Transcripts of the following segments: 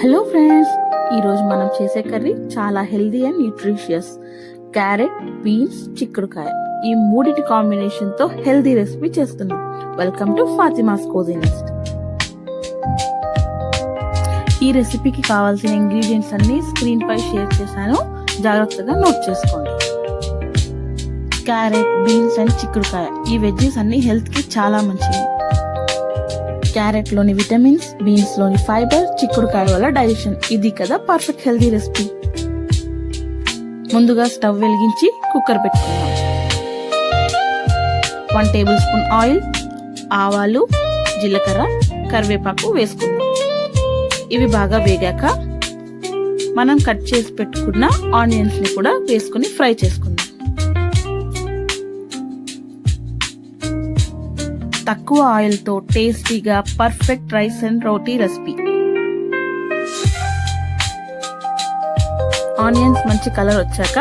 Hello friends, ఈరోజు మనం చేసే కర్రీ చాలా healthy and nutritious. Carrot, beans, చిక్కుడుకాయ ఈ మూడిటి కాంబినేషన్ తో హెల్దీ రెసిపీ చేస్తున్నాం. Welcome to Fatima's cosy nest. ఈ రెసిపీకి కావాల్సిన ఇంగ్రీడియంట్స్ అన్ని స్క్రీన్ పై షేర్ చేశాను, జాగ్రత్తగా నోట్ చేసుకోండి. క్యారెట్, బీన్స్ అండ్ చిక్కుడుకాయ ఈ వెజ్జెస్ అన్ని హెల్త్ కి చాలా మంచిది. క్యారెట్ లోని విటమిన్స్, బీన్స్ లోని ఫైబర్, చిక్కుడుకాయ వల్ల డైజెషన్. ఇది కదా పర్ఫెక్ట్ హెల్దీ రెసిపీ. ముందుగా స్టవ్ వెలిగించి కుక్కర్ పెట్టుకుందాం. 1 టేబుల్ స్పూన్ ఆయిల్, ఆవాలు, జీలకర్ర, కరివేపాకు వేసుకుందాం. ఇవి బాగా వేగాక మనం కట్ చేసి పెట్టుకున్న ఆనియన్స్ ని కూడా వేసుకుని ఫ్రై చేసుకుందాం. తక్కువ ఆయిల్ తో టేస్టీగా perfect rice and roti recipe. Onions మంచి కలర్ వచ్చాక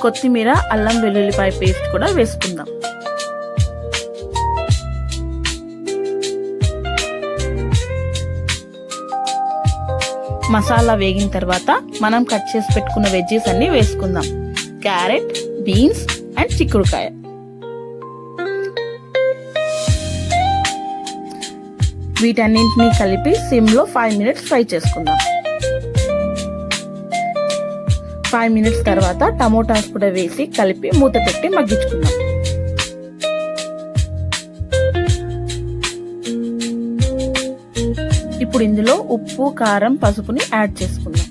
కొత్తిమీర, అల్లం వెల్లుల్లిపాయ పేస్ట్ కూడా వేసుకుందాం. మసాలా వేగిన తర్వాత మనం కట్ చేసి పెట్టుకున్న వెజ్జెస్ అన్ని వేసుకుందాం. క్యారెట్, బీన్స్ అండ్ చిక్కుడుకాయ. వీటన్నింటినీ కలిపి సిమ్ లో 5 మినిట్స్ ఫ్రై చేసుకుందాం. 5 మినిట్స్ తర్వాత టమోటాస్ కూడా వేసి కలిపి మూత పెట్టి మగ్గించుకుందాం. ఇప్పుడు ఇందులో ఉప్పు, కారం, పసుపుని యాడ్ చేసుకుందాం.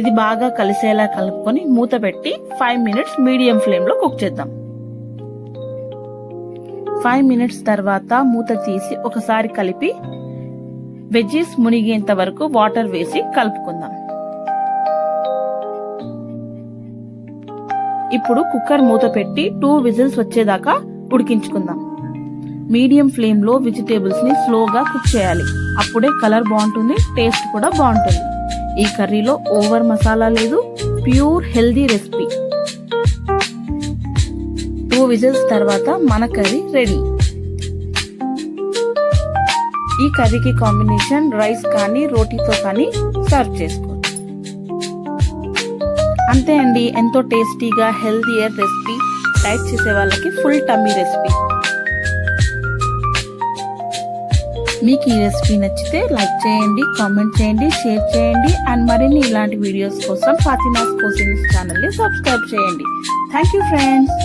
ఇది బాగా కలిసేలా కలుపుకొని మూత పెట్టి 5 మినిట్స్ మీడియం ఫ్లేమ్ లో కుక్ చేద్దాం. 5 మినిట్స్ తర్వాత మూత తీసి ఒకసారి కలిపి వెజ్జెస్ మునిగేంత వరకు వాటర్ వేసి కలుపుకుందాం. ఇప్పుడు కుక్కర్ మూత పెట్టి 2 విజిల్స్ వచ్చేదాకా ఉడికించుకుందాం. మీడియం ఫ్లేమ్ లో వెజిటేబుల్స్ ని స్లోగా కుక్ చేయాలి. అప్పుడే కలర్ బాగుంటుంది, టేస్ట్ కూడా బాగుంటుంది. ఈ కర్రీలో ఓవర్ మసాలా లేదు, ప్యూర్ హెల్దీ రెసిపీ. 2 విజిల్స్ తర్వాత మన కర్రీ రెడీ. ఈ కర్రీకి కాంబినేషన్ రైస్ కానీ రోటీతో కానీ సర్వ్ చేసుకోవచ్చు. అంతే అండి, ఎంతో టేస్టీగా హెల్దీయర్ రెసిపీ. డైట్ చేసే వాళ్ళకి ఫుల్ టమ్మీ రెసిపీ. మీకు ఈ రెసిపీ నచ్చితే లైక్ చేయండి, కామెంట్ చేయండి, షేర్ చేయండి అండ్ మరిన్ని ఇలాంటి వీడియోస్ కోసం ఫాతిమాస్ కోజీ నెస్ట్ ఛానల్ ని సబ్స్క్రైబ్ చేయండి. Thank you friends.